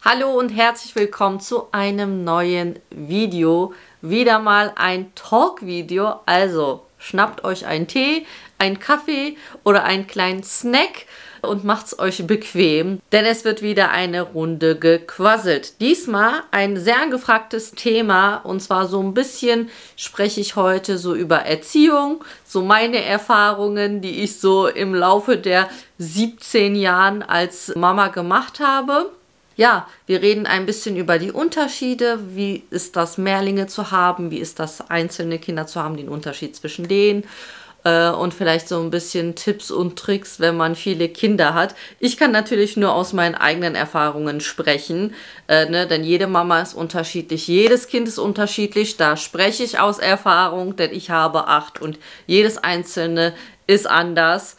Hallo und herzlich willkommen zu einem neuen Video. Wieder mal ein Talk-Video, also schnappt euch einen Tee, einen Kaffee oder einen kleinen Snack und macht's euch bequem, denn es wird wieder eine Runde gequasselt. Diesmal ein sehr angefragtes Thema und zwar so ein bisschen spreche ich heute so über Erziehung, so meine Erfahrungen, die ich so im Laufe der 17 Jahren als Mama gemacht habe. Ja, wir reden ein bisschen über die Unterschiede, wie ist das, Mehrlinge zu haben, wie ist das, einzelne Kinder zu haben, den Unterschied zwischen denen und vielleicht so ein bisschen Tipps und Tricks, wenn man viele Kinder hat. Ich kann natürlich nur aus meinen eigenen Erfahrungen sprechen, denn jede Mama ist unterschiedlich, jedes Kind ist unterschiedlich, da spreche ich aus Erfahrung, denn ich habe 8 und jedes einzelne ist anders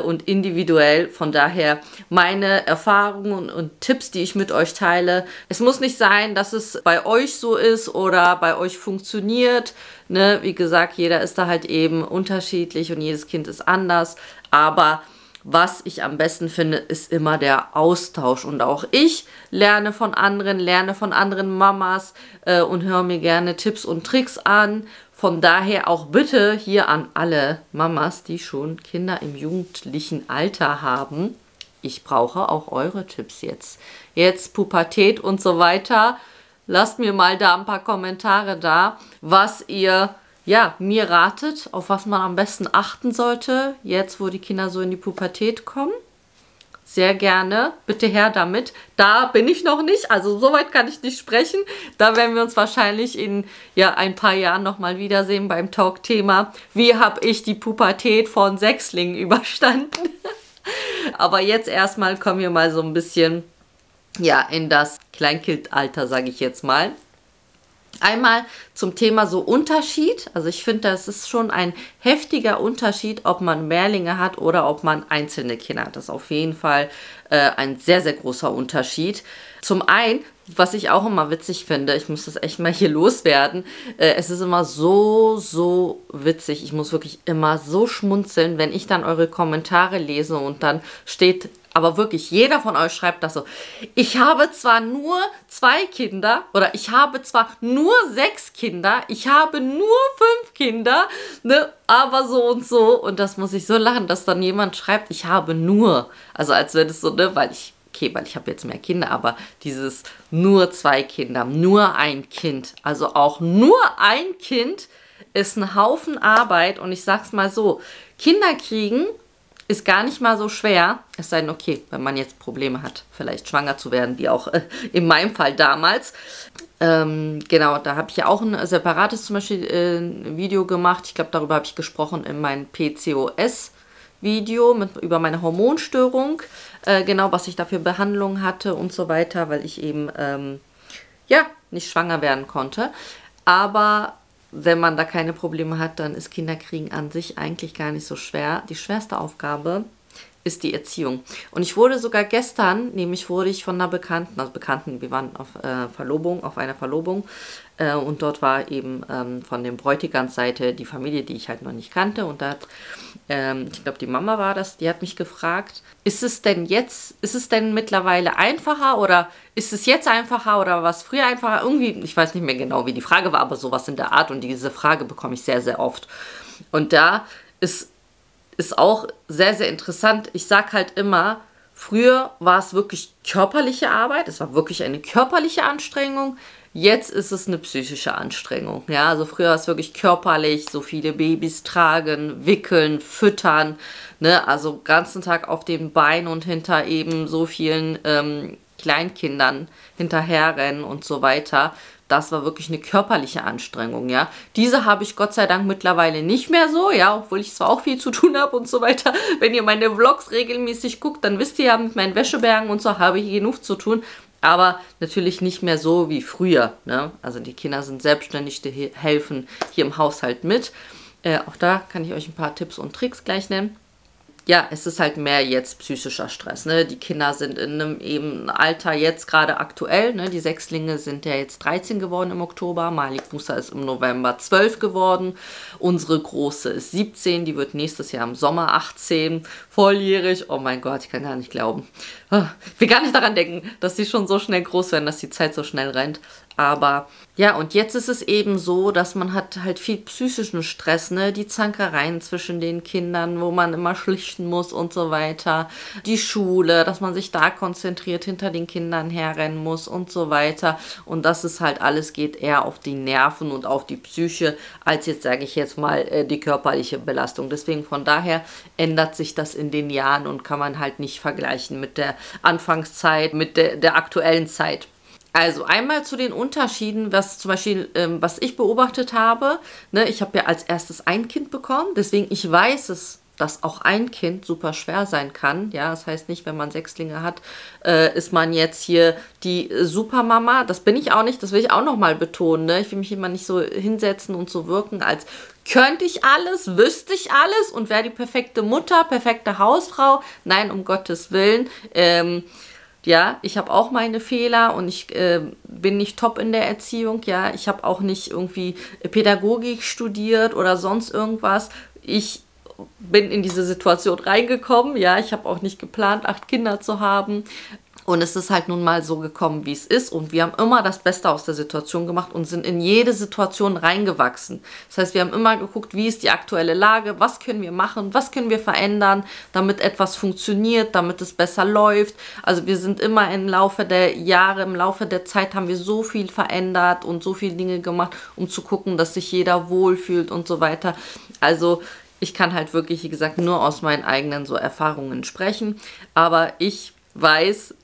und individuell. Von daher meine Erfahrungen und Tipps, die ich mit euch teile. Es muss nicht sein, dass es bei euch so ist oder bei euch funktioniert. Ne? Wie gesagt, jeder ist da halt eben unterschiedlich und jedes Kind ist anders. Aber was ich am besten finde, ist immer der Austausch. Und auch ich lerne von anderen Mamas und höre mir gerne Tipps und Tricks an. Von daher auch bitte hier an alle Mamas, die schon Kinder im jugendlichen Alter haben. Ich brauche auch eure Tipps jetzt. Jetzt Pubertät und so weiter. Lasst mir mal da ein paar Kommentare da, was ihr mir ratet, auf was man am besten achten sollte, jetzt wo die Kinder so in die Pubertät kommen. Sehr gerne, bitte her damit. Da bin ich noch nicht, also soweit kann ich nicht sprechen. Da werden wir uns wahrscheinlich in ein paar Jahren nochmal wiedersehen beim Talk-Thema. Wie habe ich die Pubertät von Sechslingen überstanden? Aber jetzt erstmal kommen wir mal so ein bisschen in das Kleinkindalter, sage ich jetzt mal. Einmal zum Thema so Unterschied. Also ich finde, das ist schon ein heftiger Unterschied, ob man Mehrlinge hat oder ob man einzelne Kinder hat. Das ist auf jeden Fall ein sehr, sehr großer Unterschied. Zum einen, was ich auch immer witzig finde, ich muss das echt mal hier loswerden, es ist immer so witzig. Ich muss wirklich immer so schmunzeln, wenn ich dann eure Kommentare lese und dann steht... Aber wirklich, jeder von euch schreibt das so. Ich habe zwar nur 2 Kinder oder ich habe zwar nur 6 Kinder, ich habe nur 5 Kinder, ne, aber so und so. Und das muss ich so lachen, dass dann jemand schreibt, ich habe nur. Also als wäre das so, ne, weil ich habe jetzt mehr Kinder, aber dieses nur 2 Kinder, nur ein Kind, also auch nur ein Kind ist ein Haufen Arbeit. Und ich sag's mal so, Kinder kriegen ist gar nicht mal so schwer, es sei denn, okay, wenn man jetzt Probleme hat, vielleicht schwanger zu werden, wie auch in meinem Fall damals. Genau, da habe ich ja auch ein separates zum Beispiel Video gemacht. Ich glaube, darüber habe ich gesprochen in meinem PCOS-Video über meine Hormonstörung. Genau, was ich da für Behandlungen hatte und so weiter, weil ich eben, nicht schwanger werden konnte. Aber... wenn man da keine Probleme hat, dann ist Kinderkriegen an sich eigentlich gar nicht so schwer. Die schwerste Aufgabe ist die Erziehung. Und ich wurde sogar gestern, wurde ich von einer Bekannten, wir waren auf einer Verlobung und dort war eben von dem Bräutigamsseite die Familie, die ich halt noch nicht kannte, und da hat, ich glaube die Mama war das, die hat mich gefragt, ist es denn mittlerweile einfacher oder ist es jetzt einfacher oder war es früher einfacher? Irgendwie, ich weiß nicht mehr genau, wie die Frage war, aber sowas in der Art, und diese Frage bekomme ich sehr, sehr oft. Und da ist auch sehr, sehr interessant. Ich sage halt immer, früher war es wirklich körperliche Arbeit, es war wirklich eine körperliche Anstrengung. Jetzt ist es eine psychische Anstrengung. Ja, also früher war es wirklich körperlich, so viele Babys tragen, wickeln, füttern, ne, also den ganzen Tag auf dem Bein und hinter eben so vielen Kleinkindern hinterherrennen und so weiter. Das war wirklich eine körperliche Anstrengung, ja. Diese habe ich Gott sei Dank mittlerweile nicht mehr so, ja, obwohl ich zwar auch viel zu tun habe und so weiter. Wenn ihr meine Vlogs regelmäßig guckt, dann wisst ihr ja, mit meinen Wäschebergen und so habe ich genug zu tun. Aber natürlich nicht mehr so wie früher, ne? Also die Kinder sind selbstständig, die helfen hier im Haushalt mit. Auch da kann ich euch ein paar Tipps und Tricks gleich nennen. Ja, es ist halt mehr jetzt psychischer Stress, ne? Die Kinder sind in einem eben Alter jetzt gerade aktuell, ne? Die Sechslinge sind ja jetzt 13 geworden im Oktober, Malik Musa ist im November 12 geworden, unsere Große ist 17, die wird nächstes Jahr im Sommer 18, volljährig, oh mein Gott, ich kann gar nicht glauben. Ich will gar nicht daran denken, dass die schon so schnell groß werden, dass die Zeit so schnell rennt. Aber ja, und jetzt ist es eben so, dass man hat halt viel psychischen Stress, ne? Die Zankereien zwischen den Kindern, wo man immer schlichten muss und so weiter. Die Schule, dass man sich da konzentriert, hinter den Kindern herrennen muss und so weiter. Und das ist halt alles, geht eher auf die Nerven und auf die Psyche, als jetzt, sage ich jetzt mal, die körperliche Belastung. Deswegen von daher ändert sich das in den Jahren und kann man halt nicht vergleichen mit der Anfangszeit, mit der aktuellen Zeit. Also einmal zu den Unterschieden, was zum Beispiel, was ich beobachtet habe. Ne, ich habe ja als erstes ein Kind bekommen, deswegen ich weiß es, dass auch ein Kind super schwer sein kann. Ja, das heißt nicht, wenn man Sechslinge hat, ist man jetzt hier die Supermama. Das bin ich auch nicht, das will ich auch nochmal betonen. Ne? Ich will mich immer nicht so hinsetzen und so wirken, als könnte ich alles, wüsste ich alles und wäre die perfekte Mutter, perfekte Hausfrau. Nein, um Gottes Willen. Ja, ich habe auch meine Fehler und ich bin nicht top in der Erziehung. Ja, ich habe auch nicht irgendwie Pädagogik studiert oder sonst irgendwas. Ich bin in diese Situation reingekommen. Ja, ich habe auch nicht geplant, 8 Kinder zu haben. Und es ist halt nun mal so gekommen, wie es ist. Und wir haben immer das Beste aus der Situation gemacht und sind in jede Situation reingewachsen. Das heißt, wir haben immer geguckt, wie ist die aktuelle Lage, was können wir machen, was können wir verändern, damit etwas funktioniert, damit es besser läuft. Also wir sind immer im Laufe der Jahre, im Laufe der Zeit haben wir so viel verändert und so viele Dinge gemacht, um zu gucken, dass sich jeder wohlfühlt und so weiter. Also ich kann halt wirklich, wie gesagt, nur aus meinen eigenen so Erfahrungen sprechen. Aber ich weiß,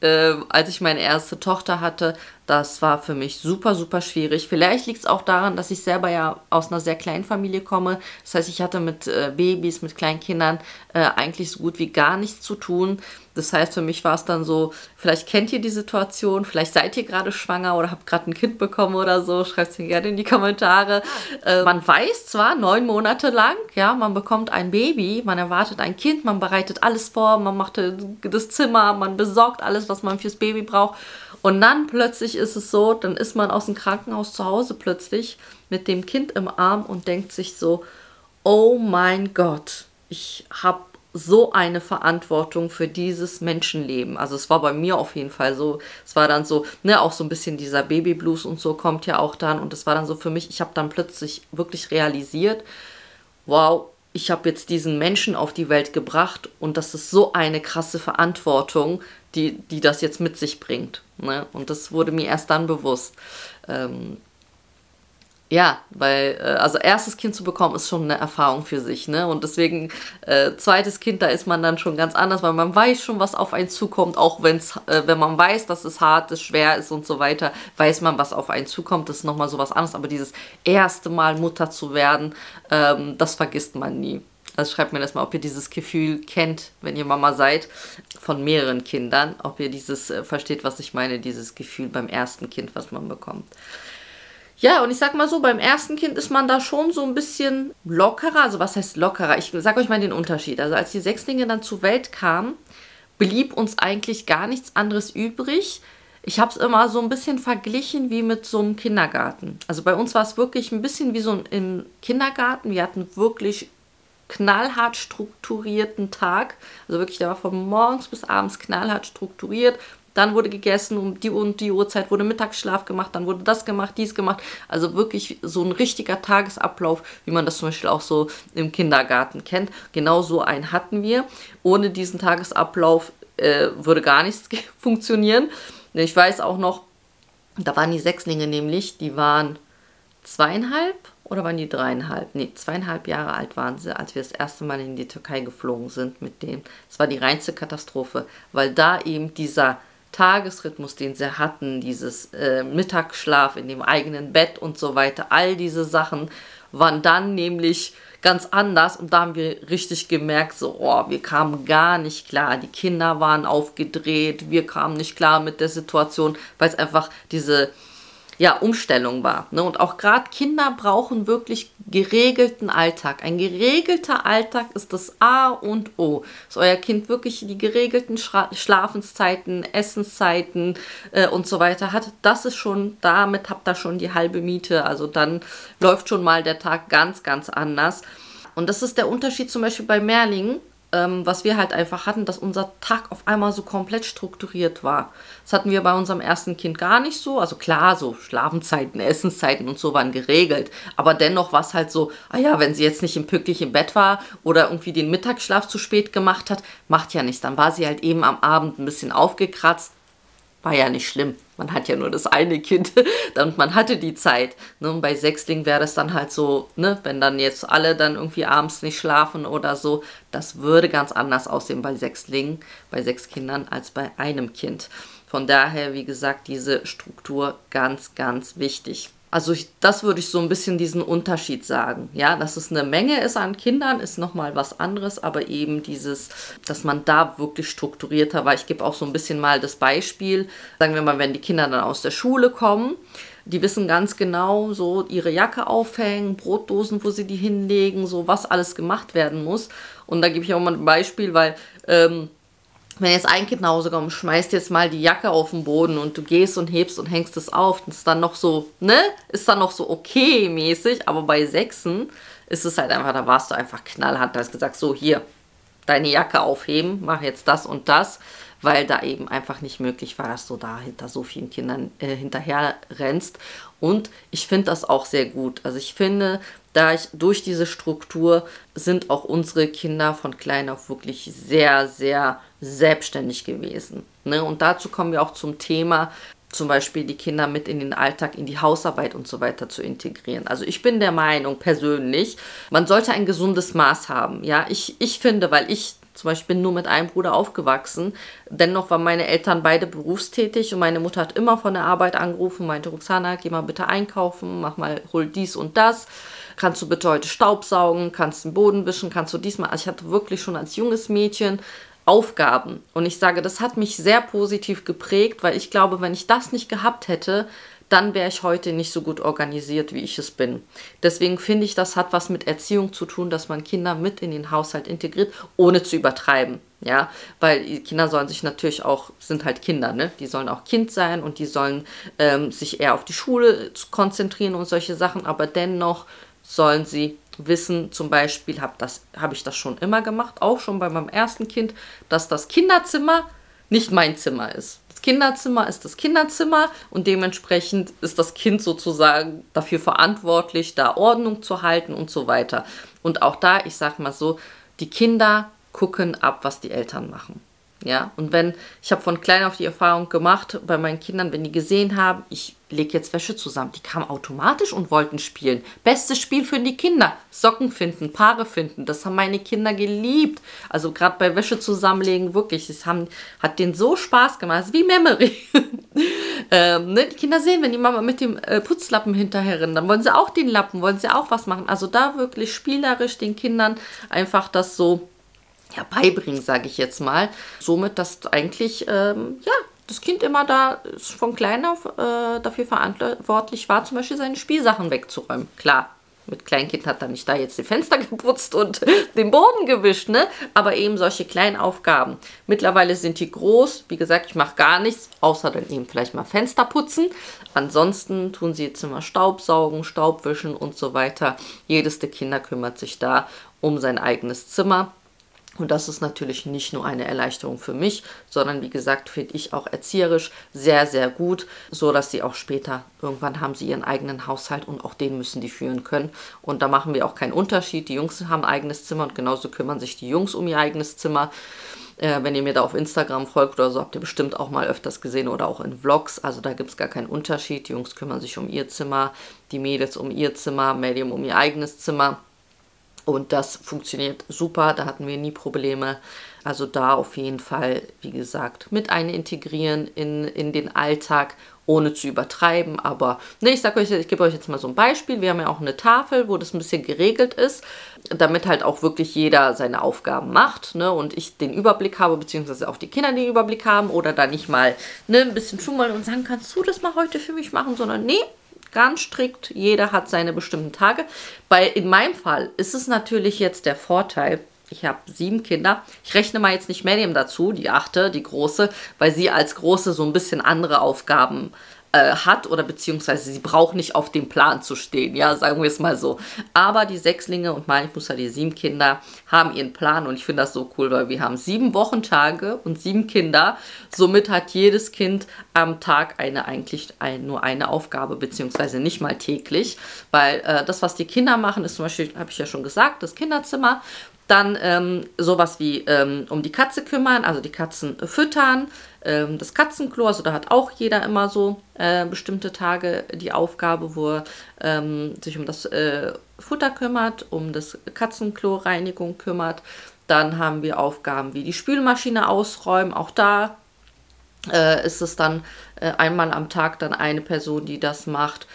als ich meine erste Tochter hatte, das war für mich super, super schwierig. Vielleicht liegt es auch daran, dass ich selber ja aus einer sehr kleinen Familie komme. Das heißt, ich hatte mit Babys, mit kleinen Kindern eigentlich so gut wie gar nichts zu tun. Das heißt, für mich war es dann so, vielleicht kennt ihr die Situation, vielleicht seid ihr gerade schwanger oder habt gerade ein Kind bekommen oder so, schreibt es mir gerne in die Kommentare. Man weiß zwar 9 Monate lang, ja, man bekommt ein Baby, man erwartet ein Kind, man bereitet alles vor, man macht das Zimmer, man besorgt alles, was man fürs Baby braucht. Und dann plötzlich ist es so, dann ist man aus dem Krankenhaus zu Hause plötzlich mit dem Kind im Arm und denkt sich so, oh mein Gott, ich habe so eine Verantwortung für dieses Menschenleben. Also es war bei mir auf jeden Fall so, es war dann so, ne, auch so ein bisschen dieser Babyblues und so kommt ja auch dann und es war dann so für mich, ich habe dann plötzlich wirklich realisiert, wow, ich habe jetzt diesen Menschen auf die Welt gebracht und das ist so eine krasse Verantwortung, die das jetzt mit sich bringt. Ne? Und das wurde mir erst dann bewusst. Ja, weil, also erstes Kind zu bekommen, ist schon eine Erfahrung für sich, ne? Und deswegen, zweites Kind, da ist man dann schon ganz anders, weil man weiß schon, was auf einen zukommt, auch wenn man weiß, dass es hart ist, schwer ist und so weiter, weiß man, was auf einen zukommt, das ist nochmal so was anderes, aber dieses erste Mal Mutter zu werden, das vergisst man nie. Also schreibt mir das mal, ob ihr dieses Gefühl kennt, wenn ihr Mama seid, von mehreren Kindern, ob ihr dieses versteht, was ich meine, dieses Gefühl beim ersten Kind, was man bekommt. Ja, und ich sag mal so, beim ersten Kind ist man da schon so ein bisschen lockerer. Also was heißt lockerer? Ich sag euch mal den Unterschied. Also als die Sechslinge dann zur Welt kamen, blieb uns eigentlich gar nichts anderes übrig. Ich habe es immer so ein bisschen verglichen wie mit so einem Kindergarten. Also bei uns war es wirklich ein bisschen wie so im Kindergarten. Wir hatten wirklich knallhart strukturierten Tag. Also wirklich, der war von morgens bis abends knallhart strukturiert. Dann wurde gegessen, um die und die Uhrzeit wurde Mittagsschlaf gemacht, dann wurde das gemacht, dies gemacht. Also wirklich so ein richtiger Tagesablauf, wie man das zum Beispiel auch so im Kindergarten kennt. Genau so einen hatten wir. Ohne diesen Tagesablauf würde gar nichts funktionieren. Ich weiß auch noch, da waren die Sechslinge nämlich, die waren 2,5 oder waren die 3,5? Ne, 2,5 Jahre alt waren sie, als wir das erste Mal in die Türkei geflogen sind mit denen. Es war die reinste Katastrophe, weil da eben dieser Tagesrhythmus, den sie hatten, dieses Mittagsschlaf in dem eigenen Bett und so weiter, all diese Sachen waren dann nämlich ganz anders und da haben wir richtig gemerkt, so, oh, wir kamen gar nicht klar, die Kinder waren aufgedreht, wir kamen nicht klar mit der Situation, weil es einfach diese Umstellung war. Ne? Und auch gerade Kinder brauchen wirklich geregelten Alltag. Ein geregelter Alltag ist das A und O. Dass euer Kind wirklich die geregelten Schlafenszeiten, Essenszeiten und so weiter hat. Das ist schon, damit habt ihr schon die halbe Miete. Also dann läuft schon mal der Tag ganz, ganz anders. Und das ist der Unterschied zum Beispiel bei Mehrlingen. was wir halt einfach hatten, dass unser Tag auf einmal so komplett strukturiert war. Das hatten wir bei unserem ersten Kind gar nicht so. Also klar, so Schlafenszeiten, Essenszeiten und so waren geregelt. Aber dennoch war es halt so, ah ja, wenn sie jetzt nicht pünktlich im Bett war oder irgendwie den Mittagsschlaf zu spät gemacht hat, macht ja nichts. Dann war sie halt eben am Abend ein bisschen aufgekratzt. War ja nicht schlimm. Man hat ja nur das eine Kind und man hatte die Zeit. Ne? Und bei Sechsling wäre das dann halt so, ne? Wenn dann jetzt alle dann irgendwie abends nicht schlafen oder so, das würde ganz anders aussehen bei Sechslingen, bei 6 Kindern als bei einem Kind. Von daher, wie gesagt, diese Struktur ganz, ganz wichtig. Also das würde ich so ein bisschen diesen Unterschied sagen. Ja, dass es eine Menge ist an Kindern, ist nochmal was anderes, aber eben dieses, dass man da wirklich strukturierter war. Ich gebe auch so ein bisschen mal das Beispiel, sagen wir mal, wenn die Kinder dann aus der Schule kommen, die wissen ganz genau, so ihre Jacke aufhängen, Brotdosen, wo sie die hinlegen, so was alles gemacht werden muss. Und da gebe ich auch mal ein Beispiel, weil wenn jetzt ein Kind nach Hause kommt, schmeißt jetzt mal die Jacke auf den Boden und du gehst und hebst und hängst es auf, das ist dann noch so, ne? Ist dann noch so okay mäßig, aber bei Sechsen ist es halt einfach, da warst du einfach knallhart, da hast gesagt, so hier, deine Jacke aufheben, mach jetzt das und das, weil da eben einfach nicht möglich war, dass du da hinter so vielen Kindern hinterher rennst. Und ich finde das auch sehr gut. Also ich finde, durch diese Struktur sind auch unsere Kinder von klein auf wirklich sehr, sehr selbstständig gewesen. Ne? Und dazu kommen wir auch zum Thema, zum Beispiel die Kinder mit in den Alltag, in die Hausarbeit und so weiter zu integrieren. Also ich bin der Meinung persönlich, man sollte ein gesundes Maß haben. Ja, ich finde, weil ich zum Beispiel nur mit einem Bruder aufgewachsen. Dennoch waren meine Eltern beide berufstätig und meine Mutter hat immer von der Arbeit angerufen, meinte, Roxana, geh mal bitte einkaufen, mach mal, hol dies und das. Kannst du bitte heute Staubsaugen, kannst den Boden wischen, kannst du diesmal. Also ich hatte wirklich schon als junges Mädchen Aufgaben. Und ich sage, das hat mich sehr positiv geprägt, weil ich glaube, wenn ich das nicht gehabt hätte, dann wäre ich heute nicht so gut organisiert, wie ich es bin. Deswegen finde ich, das hat was mit Erziehung zu tun, dass man Kinder mit in den Haushalt integriert, ohne zu übertreiben. Ja, weil die Kinder sollen sich natürlich auch, sind halt Kinder, ne? Die sollen auch Kind sein und die sollen sich eher auf die Schule konzentrieren und solche Sachen, aber dennoch sollen sie wissen, zum Beispiel habe ich das schon immer gemacht, auch schon bei meinem ersten Kind, dass das Kinderzimmer nicht mein Zimmer ist. Das Kinderzimmer ist das Kinderzimmer und dementsprechend ist das Kind sozusagen dafür verantwortlich, da Ordnung zu halten und so weiter. Und auch da, ich sag mal so, die Kinder gucken ab, was die Eltern machen. Ja, und ich habe von klein auf die Erfahrung gemacht, bei meinen Kindern, wenn die gesehen haben, ich lege jetzt Wäsche zusammen, die kamen automatisch und wollten spielen. Bestes Spiel für die Kinder, Socken finden, Paare finden, das haben meine Kinder geliebt. Also gerade bei Wäsche zusammenlegen, wirklich, hat denen so Spaß gemacht, das ist wie Memory. Ne, die Kinder sehen, wenn die Mama mit dem Putzlappen hinterher rennt, dann wollen sie auch den Lappen, wollen sie auch was machen. Also da wirklich spielerisch den Kindern einfach das so beibringen, sage ich jetzt mal. Somit, dass eigentlich, das Kind immer da von klein auf dafür verantwortlich war, zum Beispiel seine Spielsachen wegzuräumen. Klar, mit Kleinkind hat er nicht da jetzt die Fenster geputzt und den Boden gewischt, ne? Aber eben solche kleinen Aufgaben. Mittlerweile sind die groß. Wie gesagt, ich mache gar nichts, außer dann eben vielleicht mal Fenster putzen. Ansonsten tun sie jetzt immer Staubsaugen, Staubwischen und so weiter. Jedes der Kinder kümmert sich da um sein eigenes Zimmer. Und das ist natürlich nicht nur eine Erleichterung für mich, sondern wie gesagt, finde ich auch erzieherisch sehr, sehr gut, so dass sie auch später, irgendwann haben sie ihren eigenen Haushalt und auch den müssen die führen können. Und da machen wir auch keinen Unterschied. Die Jungs haben ein eigenes Zimmer und genauso kümmern sich die Jungs um ihr eigenes Zimmer. Wenn ihr mir da auf Instagram folgt oder so, habt ihr bestimmt auch mal öfters gesehen oder auch in Vlogs. Also da gibt es gar keinen Unterschied. Die Jungs kümmern sich um ihr Zimmer, die Mädels um ihr Zimmer, Medium um ihr eigenes Zimmer. Und das funktioniert super, da hatten wir nie Probleme. Also da auf jeden Fall, wie gesagt, mit integrieren in den Alltag, ohne zu übertreiben. Aber ne, ich gebe euch jetzt mal so ein Beispiel. Wir haben ja auch eine Tafel, wo das ein bisschen geregelt ist, damit halt auch wirklich jeder seine Aufgaben macht, ne, und ich den Überblick habe, beziehungsweise auch die Kinder den Überblick haben oder da nicht mal ein bisschen schummeln und sagen, kannst du das mal heute für mich machen, sondern nee, ganz strikt, jeder hat seine bestimmten Tage. In meinem Fall ist es natürlich jetzt der Vorteil, ich habe 7 Kinder. Ich rechne mal jetzt nicht Medium dazu, die 8., die große, weil sie als große so ein bisschen andere Aufgaben hat oder beziehungsweise sie braucht nicht auf dem Plan zu stehen, ja, sagen wir es mal so. Aber die Sechslinge und Malibusa, die 7 Kinder, haben ihren Plan und ich finde das so cool, weil wir haben 7 Wochentage und 7 Kinder. Somit hat jedes Kind am Tag nur eine Aufgabe, beziehungsweise nicht mal täglich, weil das, was die Kinder machen, ist zum Beispiel, habe ich ja schon gesagt, das Kinderzimmer. Dann sowas wie um die Katze kümmern, also die Katzen füttern, das Katzenklo, also da hat auch jeder immer so bestimmte Tage die Aufgabe, wo er sich um das Futter kümmert, um das Katzenklo-Reinigung kümmert. Dann haben wir Aufgaben wie die Spülmaschine ausräumen, auch da ist es dann einmal am Tag dann eine Person, die das macht.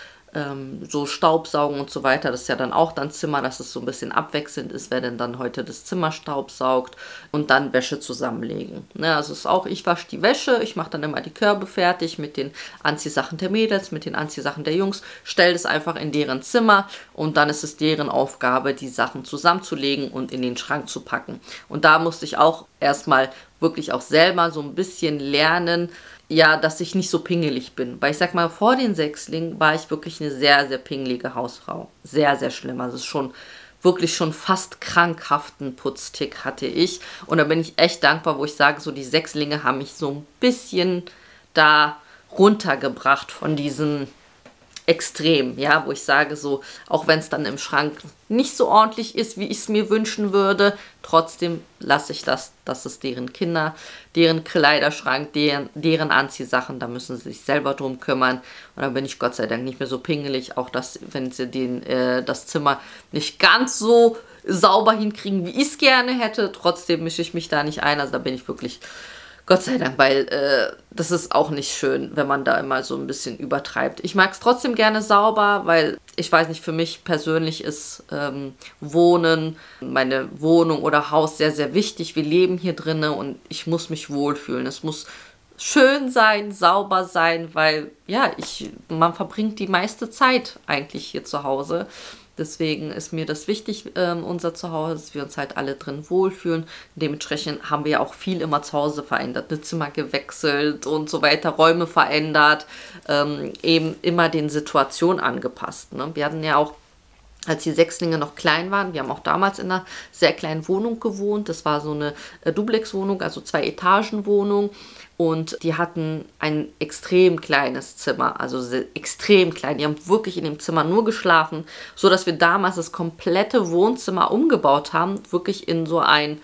So Staubsaugen und so weiter, das ist ja dann auch dann Zimmer, dass es so ein bisschen abwechselnd ist, wer denn dann heute das Zimmer staubsaugt und dann Wäsche zusammenlegen. Ne, also ist auch, ich wasche die Wäsche, ich mache dann immer die Körbe fertig mit den Anziehsachen der Mädels, mit den Anziehsachen der Jungs, stelle das einfach in deren Zimmer und dann ist es deren Aufgabe, die Sachen zusammenzulegen und in den Schrank zu packen. Und da musste ich auch erstmal wirklich auch selber so ein bisschen lernen, ja, dass ich nicht so pingelig bin. Weil ich sag mal, vor den Sechslingen war ich wirklich eine sehr, sehr pingelige Hausfrau. Sehr, sehr schlimm. Also es ist schon wirklich schon fast krankhaften Putztick hatte ich. Und da bin ich echt dankbar, wo ich sage, so die Sechslinge haben mich so ein bisschen da runtergebracht von diesen Extrem, ja, wo ich sage so, auch wenn es dann im Schrank nicht so ordentlich ist, wie ich es mir wünschen würde, trotzdem lasse ich das ist deren Kinder, deren Kleiderschrank, deren Anziehsachen, da müssen sie sich selber drum kümmern und dann bin ich Gott sei Dank nicht mehr so pingelig, auch dass, wenn sie das Zimmer nicht ganz so sauber hinkriegen, wie ich es gerne hätte, trotzdem mische ich mich da nicht ein, also da bin ich wirklich Gott sei Dank, weil das ist auch nicht schön, wenn man da immer so ein bisschen übertreibt. Ich mag es trotzdem gerne sauber, weil ich weiß nicht, für mich persönlich ist Wohnen, meine Wohnung oder Haus sehr, sehr wichtig. Wir leben hier drinnen und ich muss mich wohlfühlen. Es muss schön sein, sauber sein, weil ja, man verbringt die meiste Zeit eigentlich hier zu Hause. Deswegen ist mir das wichtig, unser Zuhause, dass wir uns halt alle drin wohlfühlen. Dementsprechend haben wir ja auch viel immer zu Hause verändert, ne? Zimmer gewechselt und so weiter, Räume verändert, eben immer den Situationen angepasst. Ne? Wir hatten ja auch, als die Sechslinge noch klein waren, wir haben auch damals in einer sehr kleinen Wohnung gewohnt. Das war so eine Duplex-Wohnung, also 2-Etagen-Wohnung. Und die hatten ein extrem kleines Zimmer, also extrem klein. Die haben wirklich in dem Zimmer nur geschlafen, sodass wir damals das komplette Wohnzimmer umgebaut haben, wirklich in so einen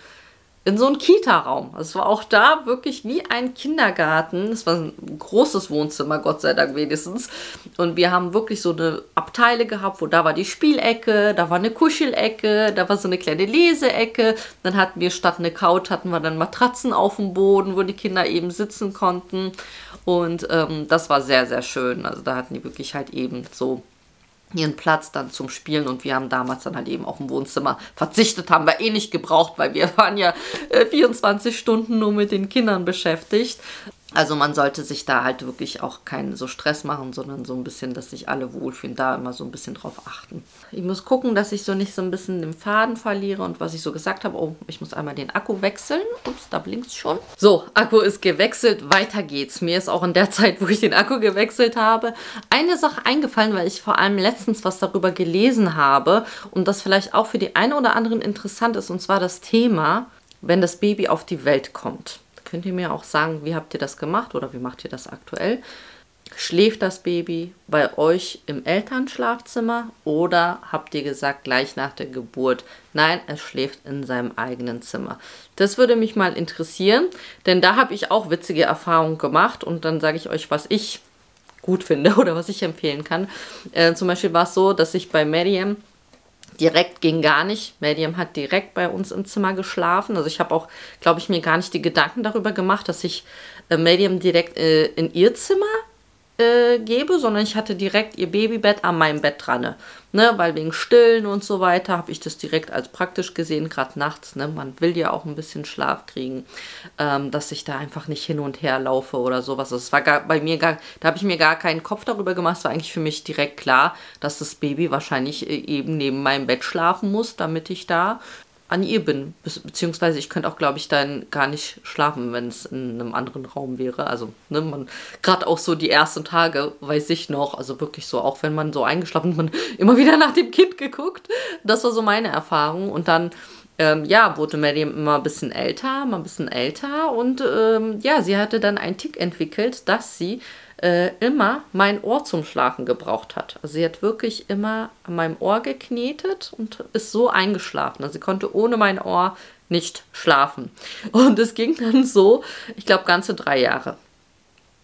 Kita-Raum. Also es war auch da wirklich wie ein Kindergarten. Es war ein großes Wohnzimmer, Gott sei Dank wenigstens. Und wir haben wirklich so eine Abteile gehabt, wo da war die Spielecke, da war eine Kuschelecke, da war so eine kleine Leseecke. Dann hatten wir statt eine Couch, hatten wir dann Matratzen auf dem Boden, wo die Kinder eben sitzen konnten. Und das war sehr, sehr schön. Also da hatten die wirklich halt eben so ihren Platz dann zum Spielen und wir haben damals dann halt eben auf dem Wohnzimmer verzichtet, haben wir eh nicht gebraucht, weil wir waren ja 24 Stunden nur mit den Kindern beschäftigt. Also man sollte sich da halt wirklich auch keinen so Stress machen, sondern so ein bisschen, dass sich alle wohlfühlen, da immer so ein bisschen drauf achten. Ich muss gucken, dass ich so nicht so ein bisschen den Faden verliere und was ich so gesagt habe, oh, ich muss einmal den Akku wechseln. Ups, da blinkt es schon. So, Akku ist gewechselt, weiter geht's. Mir ist auch in der Zeit, wo ich den Akku gewechselt habe, eine Sache eingefallen, weil ich vor allem letztens was darüber gelesen habe und das vielleicht auch für die eine oder anderen interessant ist, und zwar das Thema, wenn das Baby auf die Welt kommt. Könnt ihr mir auch sagen, wie habt ihr das gemacht oder wie macht ihr das aktuell? Schläft das Baby bei euch im Elternschlafzimmer oder habt ihr gesagt, gleich nach der Geburt, nein, es schläft in seinem eigenen Zimmer? Das würde mich mal interessieren, denn da habe ich auch witzige Erfahrungen gemacht und dann sage ich euch, was ich gut finde oder was ich empfehlen kann. Zum Beispiel war es so, dass ich bei Mariam direkt ging gar nicht. Mariam hat direkt bei uns im Zimmer geschlafen. Also ich habe auch, glaube ich, mir gar nicht die Gedanken darüber gemacht, dass ich Mariam direkt in ihr Zimmer gebe, sondern ich hatte direkt ihr Babybett an meinem Bett dran. Ne? Weil wegen Stillen und so weiter habe ich das direkt als praktisch gesehen, gerade nachts. Ne? Man will ja auch ein bisschen Schlaf kriegen, dass ich da einfach nicht hin und her laufe oder sowas. Das war da habe ich mir gar keinen Kopf darüber gemacht. Es war eigentlich für mich direkt klar, dass das Baby wahrscheinlich eben neben meinem Bett schlafen muss, damit ich da an ihr bin. Beziehungsweise ich könnte auch, glaube ich, dann gar nicht schlafen, wenn es in einem anderen Raum wäre. Also, ne, gerade auch so die ersten Tage, weiß ich noch, also wirklich so, auch wenn man so eingeschlafen ist, man immer wieder nach dem Kind geguckt. Das war so meine Erfahrung. Und dann, ja, wurde Maddie immer ein bisschen älter und ja, sie hatte dann einen Tick entwickelt, dass sie immer mein Ohr zum Schlafen gebraucht hat. Also sie hat wirklich immer an meinem Ohr geknetet und ist so eingeschlafen. Also sie konnte ohne mein Ohr nicht schlafen. Und es ging dann so, ich glaube, ganze 3 Jahre.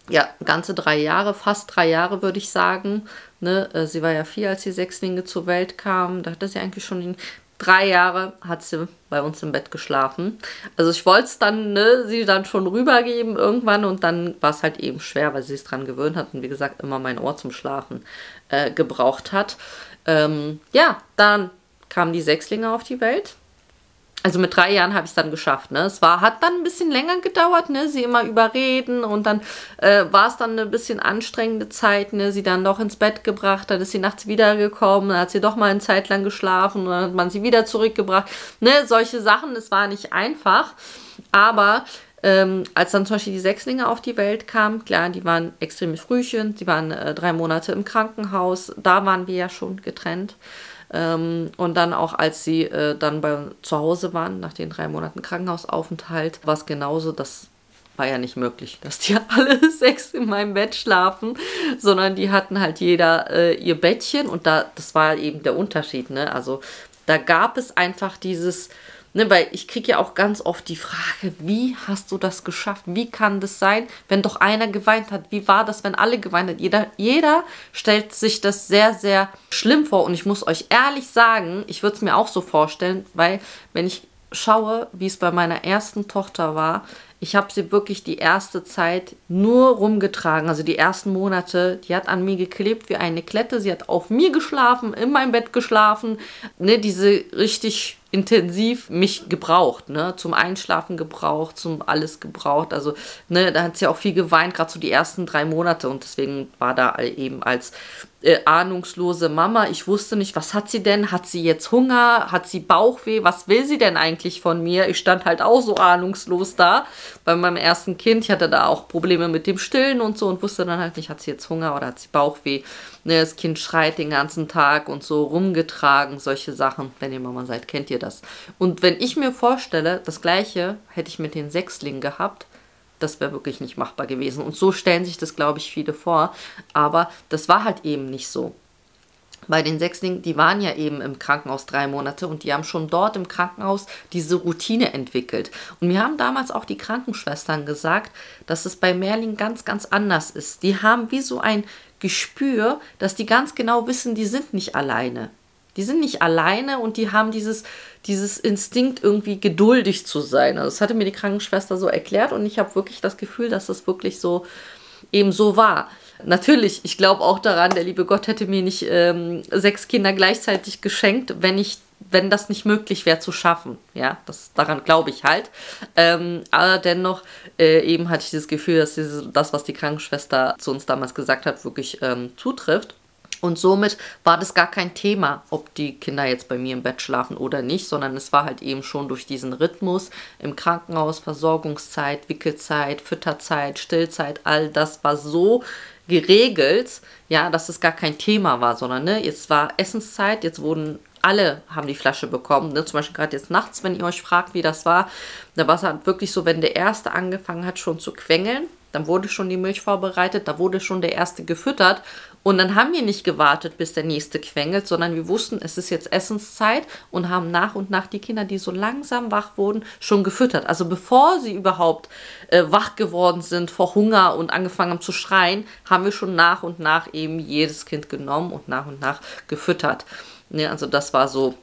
Ja, ganze 3 Jahre, fast 3 Jahre würde ich sagen. Ne? Sie war ja 4, als die Sechslinge zur Welt kamen. Da hatte sie eigentlich schon 3 Jahre hat sie bei uns im Bett geschlafen. Also ich wollte es dann, ne, sie dann schon rübergeben irgendwann und dann war es halt eben schwer, weil sie es dran gewöhnt hat und wie gesagt immer mein Ohr zum Schlafen gebraucht hat. Ja, dann kamen die Sechslinge auf die Welt. Also mit 3 Jahren habe ich es dann geschafft, ne? Hat dann ein bisschen länger gedauert, ne? Sie immer überreden und dann war es dann eine bisschen anstrengende Zeit, ne? Sie dann doch ins Bett gebracht, dann ist sie nachts wiedergekommen, dann hat sie doch mal eine Zeit lang geschlafen und dann hat man sie wieder zurückgebracht, ne? Solche Sachen, es war nicht einfach, aber als dann zum Beispiel die Sechslinge auf die Welt kamen, klar, die waren extreme Frühchen, die waren 3 Monate im Krankenhaus, da waren wir ja schon getrennt. Und dann auch, als sie dann zu Hause waren, nach den 3 Monaten Krankenhausaufenthalt, war es genauso, das war ja nicht möglich, dass die alle 6 in meinem Bett schlafen, sondern die hatten halt jeder ihr Bettchen und das war eben der Unterschied, ne? Also da gab es einfach dieses, ne, weil ich kriege ja auch ganz oft die Frage, wie hast du das geschafft? Wie kann das sein, wenn doch einer geweint hat? Wie war das, wenn alle geweint hat? Jeder stellt sich das sehr, sehr schlimm vor. Und ich muss euch ehrlich sagen, ich würde es mir auch so vorstellen, weil wenn ich schaue, wie es bei meiner ersten Tochter war, ich habe sie wirklich die erste Zeit nur rumgetragen, also die ersten Monate, die hat an mir geklebt wie eine Klette, sie hat auf mir geschlafen, in meinem Bett geschlafen, ne, diese richtig intensiv mich gebraucht, ne, zum Einschlafen gebraucht, zum alles gebraucht, also, ne, da hat sie auch viel geweint, gerade so die ersten 3 Monate und deswegen war da eben als ahnungslose Mama, ich wusste nicht, was hat sie denn, hat sie jetzt Hunger, hat sie Bauchweh, was will sie denn eigentlich von mir? Ich stand halt auch so ahnungslos da bei meinem ersten Kind, ich hatte da auch Probleme mit dem Stillen und so und wusste dann halt nicht, hat sie jetzt Hunger oder hat sie Bauchweh, ne, das Kind schreit den ganzen Tag und so rumgetragen, solche Sachen, wenn ihr Mama seid, kennt ihr das. Und wenn ich mir vorstelle, das Gleiche hätte ich mit den Sechslingen gehabt, das wäre wirklich nicht machbar gewesen. Und so stellen sich das, glaube ich, viele vor. Aber das war halt eben nicht so. Bei den Sechslingen, die waren ja eben im Krankenhaus 3 Monate und die haben schon dort im Krankenhaus diese Routine entwickelt. Und mir haben damals auch die Krankenschwestern gesagt, dass es bei Merlin ganz, ganz anders ist. Die haben wie so ein Gespür, dass die ganz genau wissen, die sind nicht alleine. Die sind nicht alleine und die haben dieses Instinkt, irgendwie geduldig zu sein. Also das hatte mir die Krankenschwester so erklärt und ich habe wirklich das Gefühl, dass das wirklich so eben so war. Natürlich, ich glaube auch daran, der liebe Gott hätte mir nicht 6 Kinder gleichzeitig geschenkt, wenn das nicht möglich wäre zu schaffen. Ja, daran glaube ich halt. Aber dennoch eben hatte ich das Gefühl, dass das, was die Krankenschwester zu uns damals gesagt hat, wirklich zutrifft. Und somit war das gar kein Thema, ob die Kinder jetzt bei mir im Bett schlafen oder nicht, sondern es war halt eben schon durch diesen Rhythmus im Krankenhaus, Versorgungszeit, Wickelzeit, Fütterzeit, Stillzeit, all das war so geregelt, ja, dass es gar kein Thema war, sondern ne, jetzt war Essenszeit, jetzt alle haben die Flasche bekommen, ne? Zum Beispiel gerade jetzt nachts, wenn ihr euch fragt, wie das war, da war es halt wirklich so, wenn der Erste angefangen hat schon zu quengeln, dann wurde schon die Milch vorbereitet, da wurde schon der Erste gefüttert und dann haben wir nicht gewartet, bis der Nächste quengelt, sondern wir wussten, es ist jetzt Essenszeit und haben nach und nach die Kinder, die so langsam wach wurden, schon gefüttert. Also bevor sie überhaupt wach geworden sind vor Hunger und angefangen haben zu schreien, haben wir schon nach und nach eben jedes Kind genommen und nach gefüttert. Ja, also das war so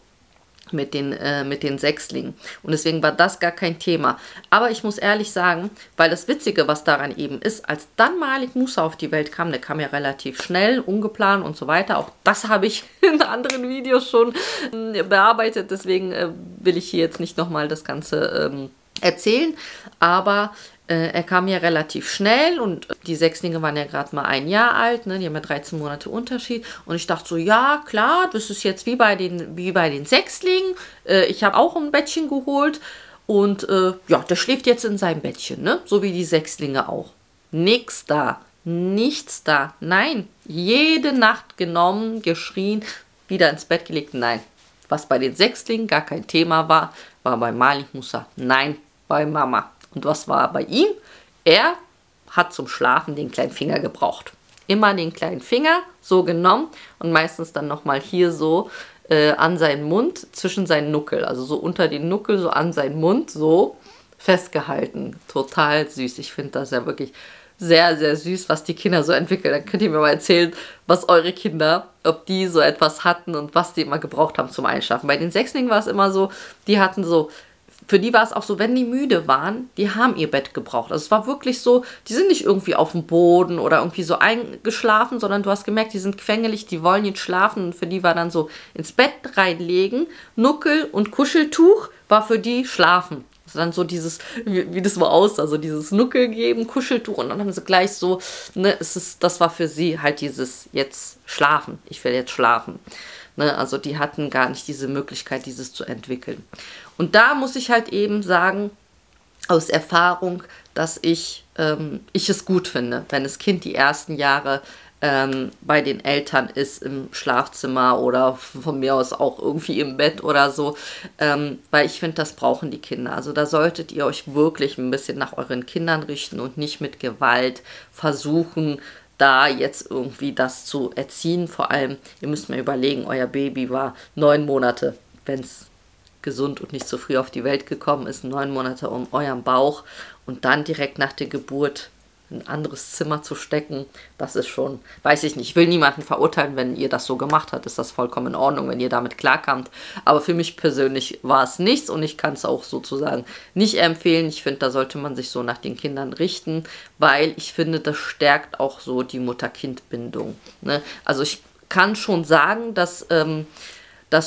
mit den Sechslingen. Und deswegen war das gar kein Thema. Aber ich muss ehrlich sagen, weil das Witzige, was daran eben ist, als dann Malik Musa auf die Welt kam, der kam ja relativ schnell, ungeplant und so weiter. Auch das habe ich in anderen Videos schon bearbeitet. Deswegen will ich hier jetzt nicht nochmal das Ganze erzählen. Aber Er kam ja relativ schnell und die Sechslinge waren ja gerade mal 1 Jahr alt, ne? Die haben ja 13 Monate Unterschied. Und ich dachte so, ja klar, das ist jetzt wie bei den Sechslingen. Ich habe auch ein Bettchen geholt und ja, der schläft jetzt in seinem Bettchen, ne? So wie die Sechslinge auch. Nix da, nichts da. Nein, jede Nacht genommen, geschrien, wieder ins Bett gelegt. Nein, was bei den Sechslingen gar kein Thema war, war bei Malik Musa. Nein, bei Mama. Und was war bei ihm? Er hat zum Schlafen den kleinen Finger gebraucht. Immer den kleinen Finger so genommen und meistens dann nochmal hier so an seinen Mund, zwischen seinen Nuckel, also so unter den Nuckel, so an seinen Mund, so festgehalten. Total süß. Ich finde das ja wirklich sehr, sehr süß, was die Kinder so entwickeln. Dann könnt ihr mir mal erzählen, was eure Kinder, ob die so etwas hatten und was die immer gebraucht haben zum Einschlafen. Bei den Sechslingen war es immer so, die hatten so, für die war es auch so, wenn die müde waren, die haben ihr Bett gebraucht. Also es war wirklich so, die sind nicht irgendwie auf dem Boden oder irgendwie so eingeschlafen, sondern du hast gemerkt, die sind quengelig, die wollen jetzt schlafen. Und für die war dann so ins Bett reinlegen, Nuckel und Kuscheltuch war für die schlafen. Also dann so dieses, wie das so aussah, so dieses Nuckel geben, Kuscheltuch und dann haben sie gleich so, ne, das war für sie halt dieses jetzt schlafen, ich will jetzt schlafen. Ne, also die hatten gar nicht diese Möglichkeit, dieses zu entwickeln. Und da muss ich halt eben sagen, aus Erfahrung, dass ich es gut finde, wenn das Kind die ersten Jahre bei den Eltern ist im Schlafzimmer oder von mir aus auch irgendwie im Bett oder so, weil ich finde, das brauchen die Kinder. Also da solltet ihr euch wirklich ein bisschen nach euren Kindern richten und nicht mit Gewalt versuchen, da jetzt irgendwie das zu erziehen. Vor allem, ihr müsst mir überlegen, euer Baby war 9 Monate, wenn es gesund und nicht so früh auf die Welt gekommen ist, 9 Monate um eurem Bauch und dann direkt nach der Geburt in ein anderes Zimmer zu stecken, das ist schon, weiß ich nicht, ich will niemanden verurteilen, wenn ihr das so gemacht habt, ist das vollkommen in Ordnung, wenn ihr damit klarkamt, aber für mich persönlich war es nichts und ich kann es auch sozusagen nicht empfehlen. Ich finde, da sollte man sich so nach den Kindern richten, weil ich finde, das stärkt auch so die Mutter-Kind-Bindung, ne? Also ich kann schon sagen, dass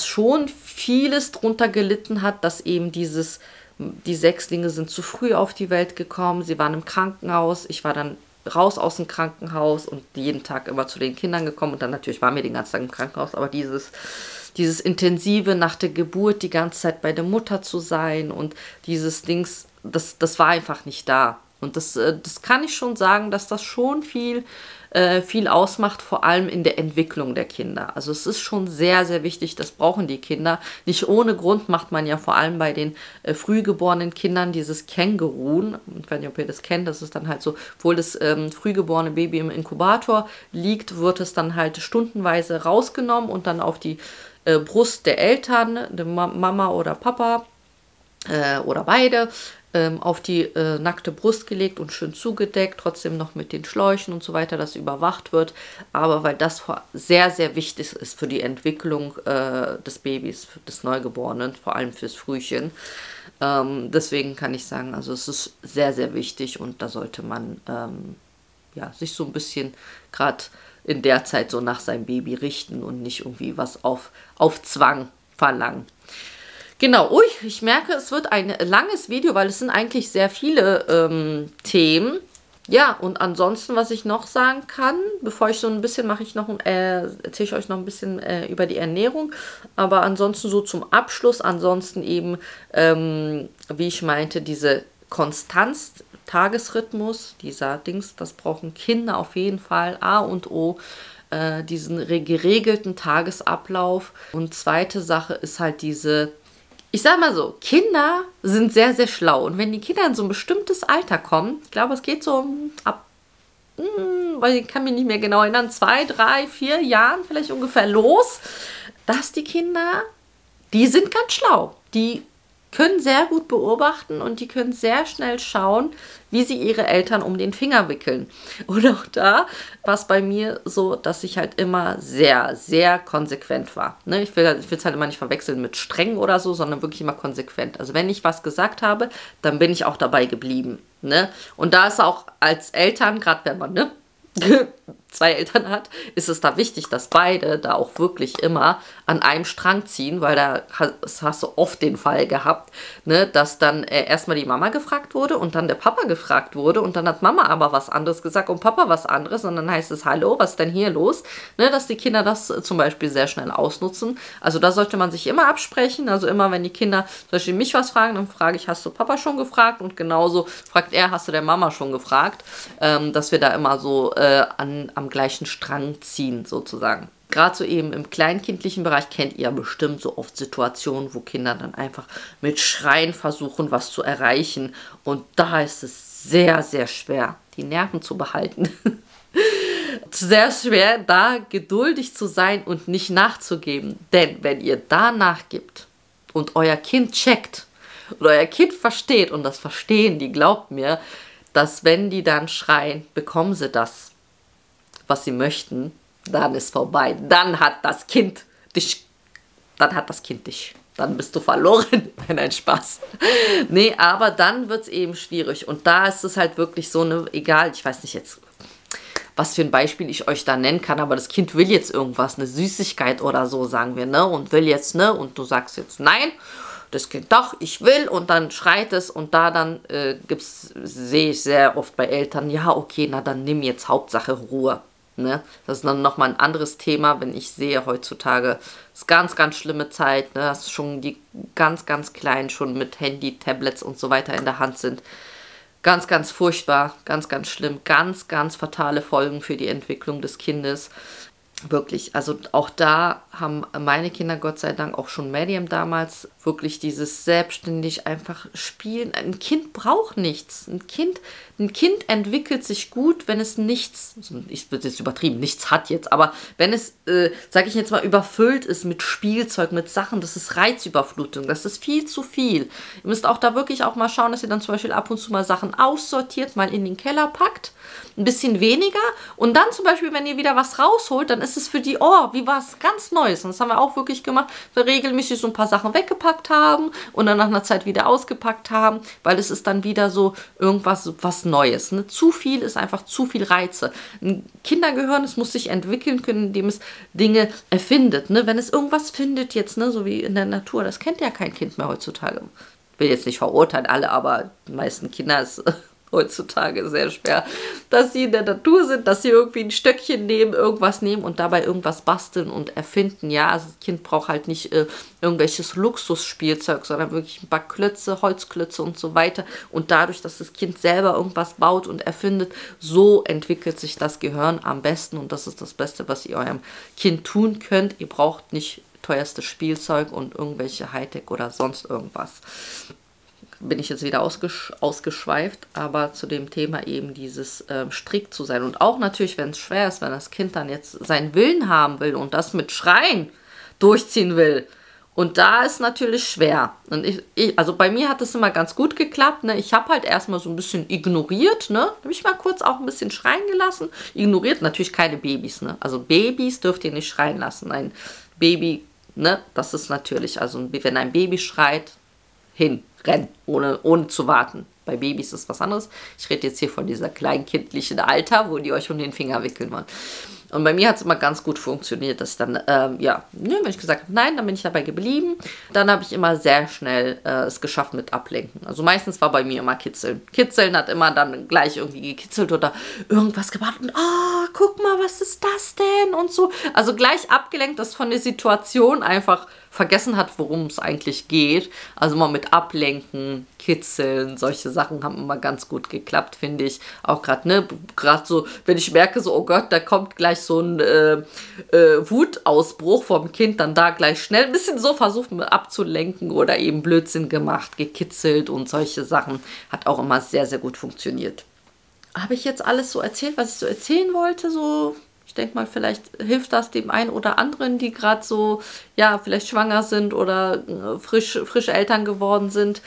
schon vieles drunter gelitten hat, dass eben die Sechslinge sind zu früh auf die Welt gekommen, sie waren im Krankenhaus, ich war dann raus aus dem Krankenhaus und jeden Tag immer zu den Kindern gekommen und dann natürlich waren wir den ganzen Tag im Krankenhaus, aber dieses Intensive nach der Geburt, die ganze Zeit bei der Mutter zu sein und dieses Dings, das war einfach nicht da. Und das kann ich schon sagen, dass das schon viel ausmacht, vor allem in der Entwicklung der Kinder. Also es ist schon sehr, sehr wichtig, das brauchen die Kinder. Nicht ohne Grund macht man ja vor allem bei den frühgeborenen Kindern dieses Känguruen. Ich weiß nicht, ob ihr das kennt, das ist dann halt so, obwohl das frühgeborene Baby im Inkubator liegt, wird es dann halt stundenweise rausgenommen und dann auf die Brust der Eltern, der Mama oder Papa oder beide, auf die nackte Brust gelegt und schön zugedeckt, trotzdem noch mit den Schläuchen und so weiter, dass überwacht wird. Aber weil das sehr, sehr wichtig ist für die Entwicklung des Babys, des Neugeborenen, vor allem fürs Frühchen. Deswegen kann ich sagen, also es ist sehr, sehr wichtig und da sollte man ja, sich so ein bisschen gerade in der Zeit so nach seinem Baby richten und nicht irgendwie was auf Zwang verlangen. Genau, ui, ich merke, es wird ein langes Video, weil es sind eigentlich sehr viele Themen. Ja, und ansonsten, was ich noch sagen kann, bevor ich so ein bisschen mache, erzähle ich euch noch ein bisschen über die Ernährung. Aber ansonsten so zum Abschluss, ansonsten eben, wie ich meinte, diese Konstanz, Tagesrhythmus, dieser Dings, das brauchen Kinder auf jeden Fall, A und O, diesen geregelten Tagesablauf. Und zweite Sache ist halt ich sag mal so, Kinder sind sehr, sehr schlau. Und wenn die Kinder in so ein bestimmtes Alter kommen, ich glaube, es geht so ab, weil ich kann mich nicht mehr genau erinnern, 2, 3, 4 Jahren vielleicht ungefähr los, dass die Kinder, die sind ganz schlau. Die können sehr gut beobachten und die können sehr schnell schauen, wie sie ihre Eltern um den Finger wickeln. Und auch da war es bei mir so, dass ich halt immer sehr, sehr konsequent war. Ne? Ich will es halt immer nicht verwechseln mit streng oder so, sondern wirklich immer konsequent. Also wenn ich was gesagt habe, dann bin ich auch dabei geblieben. Ne? Und da ist auch als Eltern, gerade wenn man 2 Eltern hat, ist es da wichtig, dass beide da auch wirklich immer an einem Strang ziehen, weil das hast du oft den Fall gehabt, ne, dass dann erstmal die Mama gefragt wurde und dann der Papa gefragt wurde und dann hat Mama aber was anderes gesagt und Papa was anderes und dann heißt es, hallo, was ist denn hier los? Ne, dass die Kinder das zum Beispiel sehr schnell ausnutzen. Also da sollte man sich immer absprechen, also immer, wenn die Kinder zum Beispiel mich was fragen, dann frage ich, hast du Papa schon gefragt? Und genauso fragt er, hast du der Mama schon gefragt? Dass wir da immer so am gleichen Strang ziehen, sozusagen. Gerade so eben im kleinkindlichen Bereich kennt ihr bestimmt so oft Situationen, wo Kinder dann einfach mit Schreien versuchen, was zu erreichen. Und da ist es sehr, sehr schwer, die Nerven zu behalten. Sehr schwer, da geduldig zu sein und nicht nachzugeben. Denn wenn ihr da nachgibt und euer Kind checkt und euer Kind versteht, und das verstehen die, glaubt mir, dass wenn die dann schreien, bekommen sie das, was sie möchten, dann ist vorbei. Dann hat das Kind dich. Dann bist du verloren. Nein, Spaß. Nee, aber dann wird es eben schwierig. Und da ist es halt wirklich so eine, egal, ich weiß nicht jetzt, was für ein Beispiel ich euch da nennen kann, aber das Kind will jetzt irgendwas, eine Süßigkeit oder so, sagen wir, ne, und will jetzt, ne, und du sagst jetzt nein, das Kind doch, ich will, und dann schreit es und da dann sehe ich sehr oft bei Eltern, ja, okay, na dann nimm jetzt Hauptsache Ruhe. Ne? Das ist dann nochmal ein anderes Thema, wenn ich sehe, heutzutage ist ganz, ganz schlimme Zeit, ne? Dass schon die ganz, ganz Kleinen schon mit Handy, Tablets und so weiter in der Hand sind. Ganz, ganz furchtbar, ganz, ganz schlimm, ganz, ganz fatale Folgen für die Entwicklung des Kindes. Wirklich, also auch da haben meine Kinder Gott sei Dank auch schon Medium damals wirklich dieses selbstständig einfach spielen. Ein Kind braucht nichts. Ein Kind entwickelt sich gut, wenn es nichts, ich würde jetzt übertrieben, nichts hat jetzt, aber wenn es, sage ich jetzt mal, überfüllt ist mit Spielzeug, mit Sachen, das ist Reizüberflutung, das ist viel zu viel. Ihr müsst auch da wirklich auch mal schauen, dass ihr dann zum Beispiel ab und zu mal Sachen aussortiert, mal in den Keller packt, ein bisschen weniger und dann zum Beispiel, wenn ihr wieder was rausholt, dann ist es für die, oh, wie was ganz Neues. Und das haben wir auch wirklich gemacht, wir regelmäßig so ein paar Sachen weggepackt haben und dann nach einer Zeit wieder ausgepackt haben, weil es ist dann wieder so irgendwas, was Neues. Ne? Zu viel ist einfach zu viel Reize. Ein Kindergehirn, es muss sich entwickeln können, indem es Dinge erfindet. Ne? Wenn es irgendwas findet jetzt, ne, so wie in der Natur, das kennt ja kein Kind mehr heutzutage. Ich will jetzt nicht verurteilen alle, aber die meisten Kinder ist heutzutage sehr schwer, dass sie in der Natur sind, dass sie irgendwie ein Stöckchen nehmen, irgendwas nehmen und dabei irgendwas basteln und erfinden. Ja, also das Kind braucht halt nicht irgendwelches Luxusspielzeug, sondern wirklich ein paar Klötze, Holzklötze und so weiter. Und dadurch, dass das Kind selber irgendwas baut und erfindet, so entwickelt sich das Gehirn am besten und das ist das Beste, was ihr eurem Kind tun könnt. Ihr braucht nicht teuerstes Spielzeug und irgendwelche Hightech oder sonst irgendwas. Bin ich jetzt wieder ausgeschweift, aber zu dem Thema eben dieses strikt zu sein. Und auch natürlich, wenn es schwer ist, wenn das Kind dann jetzt seinen Willen haben will und das mit Schreien durchziehen will. Und da ist natürlich schwer. Und also bei mir hat es immer ganz gut geklappt. Ne? Ich habe halt erstmal so ein bisschen ignoriert. Ne? Habe ich mal kurz auch ein bisschen schreien gelassen. Ignoriert natürlich keine Babys. Ne? Also Babys dürft ihr nicht schreien lassen. Ein Baby, ne? Das ist natürlich, also wenn ein Baby schreit, rennen, ohne zu warten. Bei Babys ist was anderes. Ich rede jetzt hier von dieser kleinkindlichen Alter, wo die euch um den Finger wickeln wollen. Und bei mir hat es immer ganz gut funktioniert, dass dann, wenn ich gesagt habe, nein, dann bin ich dabei geblieben. Dann habe ich immer sehr schnell es geschafft mit Ablenken. Also meistens war bei mir immer Kitzeln. Kitzeln hat immer dann gleich irgendwie gekitzelt oder irgendwas gemacht und, oh, guck mal, was ist das denn? Und so. Also gleich abgelenkt, dass von der Situation einfach vergessen hat, worum es eigentlich geht. Also mal mit Ablenken, Kitzeln, solche Sachen haben immer ganz gut geklappt, finde ich. Auch gerade, ne, gerade so, wenn ich merke, so, oh Gott, da kommt gleich so ein Wutausbruch vom Kind, dann da gleich schnell ein bisschen so versucht abzulenken oder eben Blödsinn gemacht, gekitzelt und solche Sachen. Hat auch immer sehr, sehr gut funktioniert. Habe ich jetzt alles so erzählt, was ich so erzählen wollte, so? Ich denke mal, vielleicht hilft das dem einen oder anderen, die gerade so, ja, vielleicht schwanger sind oder frisch Eltern geworden sind,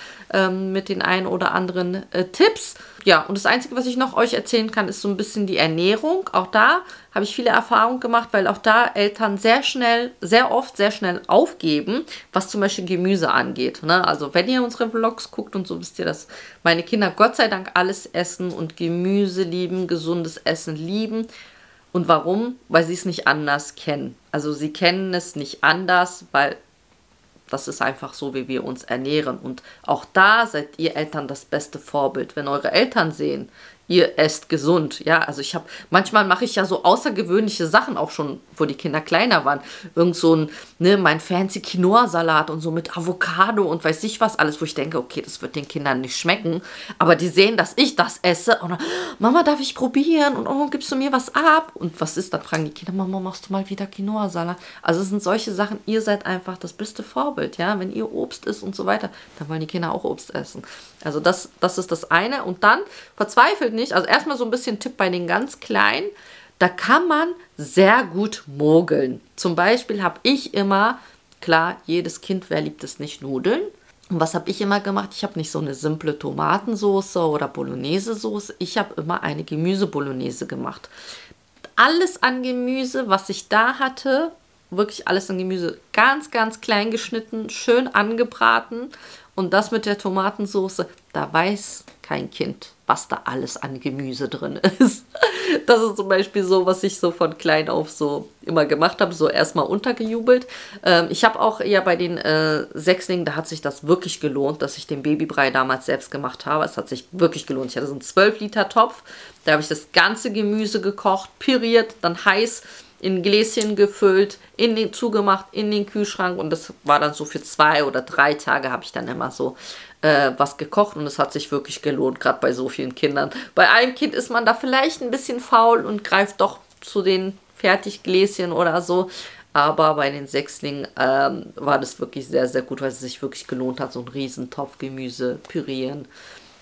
mit den einen oder anderen Tipps. Ja, und das Einzige, was ich noch euch erzählen kann, ist so ein bisschen die Ernährung. Auch da habe ich viele Erfahrungen gemacht, weil auch da Eltern sehr oft sehr schnell aufgeben, was zum Beispiel Gemüse angeht. Ne? Also wenn ihr unsere Vlogs guckt und so, wisst ihr, dass meine Kinder Gott sei Dank alles essen und Gemüse lieben, gesundes Essen lieben. Und warum? Weil sie es nicht anders kennen. Also sie kennen es nicht anders, weil das ist einfach so, wie wir uns ernähren. Und auch da seid ihr Eltern das beste Vorbild. Wenn eure Eltern sehen, ihr esst gesund. Ja, also manchmal mache ich ja so außergewöhnliche Sachen auch schon, wo die Kinder kleiner waren. Irgend so ein, ne, mein fancy Quinoa-Salat und so mit Avocado und weiß ich was alles, wo ich denke, okay, das wird den Kindern nicht schmecken. Aber die sehen, dass ich das esse und dann, Mama, darf ich probieren? Und oh, gibst du mir was ab? Und was ist? Dann fragen die Kinder, Mama, machst du mal wieder Quinoa-Salat? Also es sind solche Sachen, ihr seid einfach das beste Vorbild, ja. Wenn ihr Obst isst und so weiter, dann wollen die Kinder auch Obst essen. Also das ist das eine. Und dann verzweifelt nicht. Also erstmal so ein bisschen Tipp bei den ganz Kleinen. Da kann man sehr gut mogeln. Zum Beispiel habe ich immer, klar, jedes Kind, wer liebt es nicht, Nudeln. Und was habe ich immer gemacht? Ich habe nicht so eine simple Tomatensoße oder Bolognese-Soße. Ich habe immer eine Gemüse-Bolognese gemacht. Alles an Gemüse, was ich da hatte, wirklich alles an Gemüse, ganz, ganz klein geschnitten, schön angebraten. Und das mit der Tomatensoße, da weiß kein Kind, was da alles an Gemüse drin ist. Das ist zum Beispiel so, was ich so von klein auf so immer gemacht habe, so erstmal untergejubelt. Ich habe auch ja bei den Sechslingen, da hat sich das wirklich gelohnt, dass ich den Babybrei damals selbst gemacht habe. Es hat sich wirklich gelohnt. Ich hatte so einen 12-Liter-Topf, da habe ich das ganze Gemüse gekocht, püriert, dann heiß in Gläschen gefüllt, zugemacht, in den Kühlschrank und das war dann so für 2 oder 3 Tage habe ich dann immer so was gekocht und es hat sich wirklich gelohnt, gerade bei so vielen Kindern. Bei einem Kind ist man da vielleicht ein bisschen faul und greift doch zu den Fertiggläschen oder so, aber bei den Sechslingen war das wirklich sehr, sehr gut, weil es sich wirklich gelohnt hat, so einen riesen Topf Gemüse pürieren,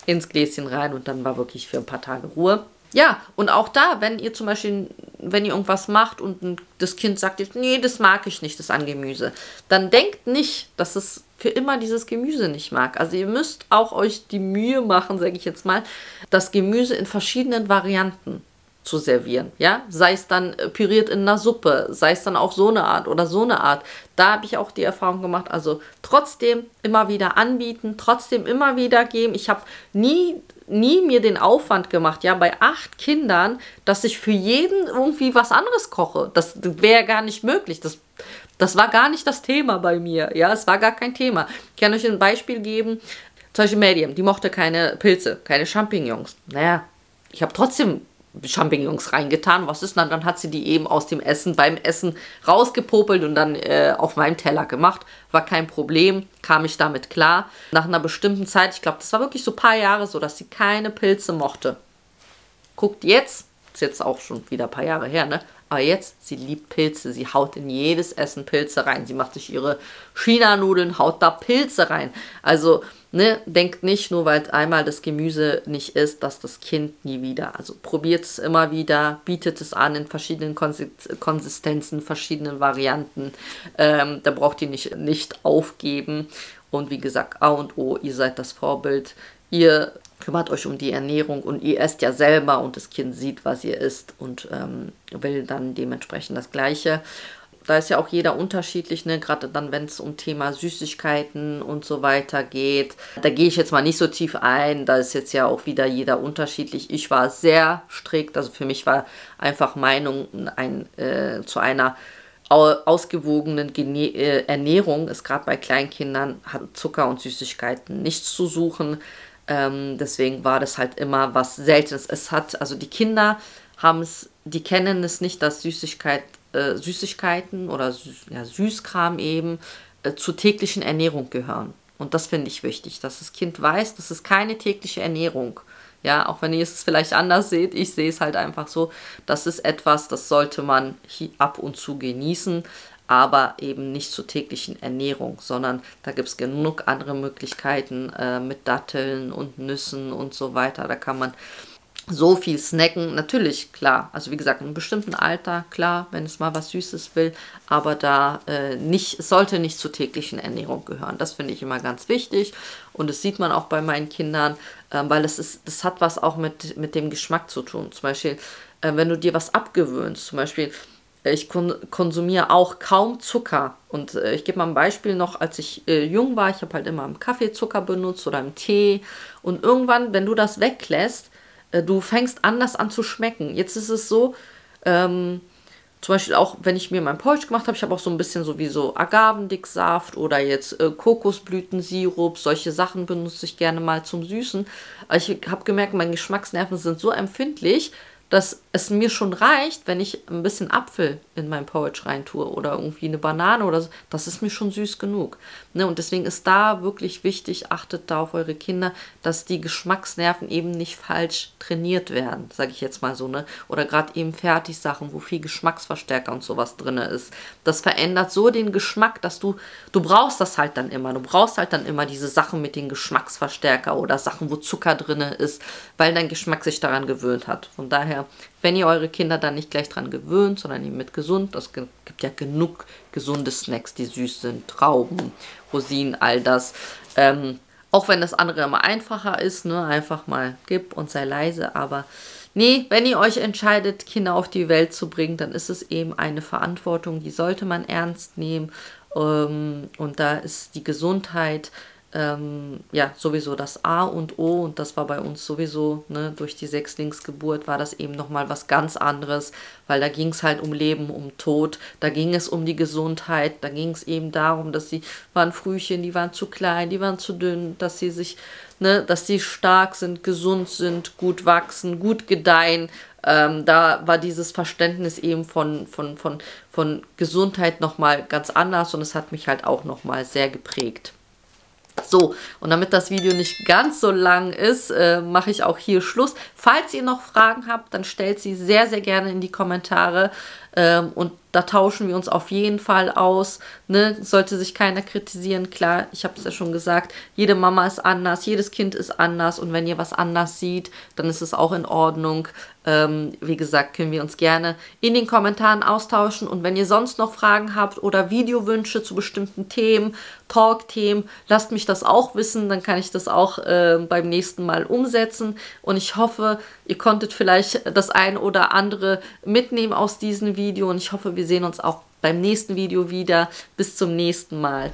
ins Gläschen rein und dann war wirklich für ein paar Tage Ruhe. Ja, und auch da, wenn ihr zum Beispiel, wenn ihr irgendwas macht und das Kind sagt jetzt, nee, das mag ich nicht, das an Gemüse, dann denkt nicht, dass es für immer dieses Gemüse nicht mag. Also ihr müsst auch euch die Mühe machen, sage ich jetzt mal, das Gemüse in verschiedenen Varianten zu servieren, ja, sei es dann püriert in einer Suppe, sei es dann auch so eine Art oder so eine Art. Da habe ich auch die Erfahrung gemacht, also trotzdem immer wieder anbieten, trotzdem immer wieder geben. Ich habe nie mir den Aufwand gemacht, ja, bei 8 Kindern, dass ich für jeden irgendwie was anderes koche. Das wäre gar nicht möglich. Das war gar nicht das Thema bei mir, ja, es war gar kein Thema. Ich kann euch ein Beispiel geben, zum Beispiel Medium, die mochte keine Pilze, keine Champignons. Naja, ich habe trotzdem Champignons reingetan. Was ist dann? Dann hat sie die eben aus dem Essen, beim Essen rausgepopelt und dann auf meinem Teller gemacht. War kein Problem, kam ich damit klar. Nach einer bestimmten Zeit, ich glaube, das war wirklich so ein paar Jahre so, dass sie keine Pilze mochte. Guckt jetzt, ist jetzt auch schon wieder ein paar Jahre her, ne? Aber jetzt, sie liebt Pilze. Sie haut in jedes Essen Pilze rein. Sie macht sich ihre China-Nudeln, haut da Pilze rein. Also, ne, denkt nicht, nur weil einmal das Gemüse nicht ist, dass das Kind nie wieder. Also probiert es immer wieder, bietet es an in verschiedenen Konsistenzen, verschiedenen Varianten. Da braucht ihr nicht aufgeben. Und wie gesagt, A und O, ihr seid das Vorbild. Ihr kümmert euch um die Ernährung und ihr esst ja selber und das Kind sieht, was ihr isst und will dann dementsprechend das Gleiche. Da ist ja auch jeder unterschiedlich, ne? Gerade dann, wenn es um Thema Süßigkeiten und so weiter geht. Da gehe ich jetzt mal nicht so tief ein, da ist jetzt ja auch wieder jeder unterschiedlich. Ich war sehr strikt, also für mich war einfach Meinung zu einer ausgewogenen Ernährung ist gerade bei Kleinkindern, hat Zucker und Süßigkeiten nichts zu suchen. Deswegen war das halt immer was Seltenes. Also die Kinder die kennen es nicht, dass Süßigkeiten oder Süßkram eben zur täglichen Ernährung gehören. Und das finde ich wichtig, dass das Kind weiß, das ist keine tägliche Ernährung. Ja, auch wenn ihr es vielleicht anders seht, ich sehe es halt einfach so, das ist etwas, das sollte man ab und zu genießen, aber eben nicht zur täglichen Ernährung, sondern da gibt es genug andere Möglichkeiten mit Datteln und Nüssen und so weiter. Da kann man so viel snacken, natürlich, klar, also wie gesagt, in einem bestimmten Alter, klar, wenn es mal was Süßes will, aber es sollte nicht zur täglichen Ernährung gehören. Das finde ich immer ganz wichtig und das sieht man auch bei meinen Kindern, weil das hat was auch mit dem Geschmack zu tun. Zum Beispiel, wenn du dir was abgewöhnst, zum Beispiel, ich konsumiere auch kaum Zucker und ich gebe mal ein Beispiel noch, als ich jung war, ich habe halt immer im Kaffee Zucker benutzt oder im Tee und irgendwann, wenn du das weglässt, du fängst anders an zu schmecken. Jetzt ist es so, Zum Beispiel auch, wenn ich mir mein Porridge gemacht habe, ich habe auch so ein bisschen sowieso Agavendicksaft oder jetzt Kokosblütensirup, solche Sachen benutze ich gerne mal zum Süßen. Aber ich habe gemerkt, meine Geschmacksnerven sind so empfindlich, dass es mir schon reicht, wenn ich ein bisschen Apfel in mein Porridge reintue oder irgendwie eine Banane oder so. Das ist mir schon süß genug. Ne? Und deswegen ist da wirklich wichtig, achtet da auf eure Kinder, dass die Geschmacksnerven eben nicht falsch trainiert werden, sage ich jetzt mal so. Ne? Oder gerade eben Fertigsachen, wo viel Geschmacksverstärker und sowas drin ist. Das verändert so den Geschmack, dass du brauchst das halt dann immer. Du brauchst halt dann immer diese Sachen mit den Geschmacksverstärker oder Sachen, wo Zucker drin ist, weil dein Geschmack sich daran gewöhnt hat. Von daher, wenn ihr eure Kinder dann nicht gleich dran gewöhnt, sondern eben mit gesund, das gibt ja genug gesunde Snacks, die süß sind, Trauben, Rosinen, all das. Auch wenn das andere immer einfacher ist, ne, einfach mal gib und sei leise, aber nee, wenn ihr euch entscheidet, Kinder auf die Welt zu bringen, dann ist es eben eine Verantwortung, die sollte man ernst nehmen. Und da ist die Gesundheit ja sowieso das A und O, und das war bei uns sowieso, ne, durch die Sechslingsgeburt war das eben nochmal was ganz anderes, weil da ging es halt um Leben, um Tod, da ging es um die Gesundheit, da ging es eben darum, dass sie waren Frühchen, die waren zu klein, die waren zu dünn, dass sie sich, ne, dass sie stark sind, gesund sind, gut wachsen, gut gedeihen. Da war dieses Verständnis eben von Gesundheit nochmal ganz anders, und es hat mich halt auch nochmal sehr geprägt. So, und damit das Video nicht ganz so lang ist, mache ich auch hier Schluss. Falls ihr noch Fragen habt, dann stellt sie sehr, sehr gerne in die Kommentare. Und da tauschen wir uns auf jeden Fall aus. Ne? Sollte sich keiner kritisieren. Klar, ich habe es ja schon gesagt, jede Mama ist anders, jedes Kind ist anders. Und wenn ihr was anders seht, dann ist es auch in Ordnung. Wie gesagt, können wir uns gerne in den Kommentaren austauschen. Und wenn ihr sonst noch Fragen habt oder Videowünsche zu bestimmten Themen, Talk-Themen, lasst mich das auch wissen. Dann kann ich das auch beim nächsten Mal umsetzen. Und ich hoffe, ihr konntet vielleicht das ein oder andere mitnehmen aus diesem Video. Und ich hoffe, wir sehen uns auch beim nächsten Video wieder. Bis zum nächsten Mal.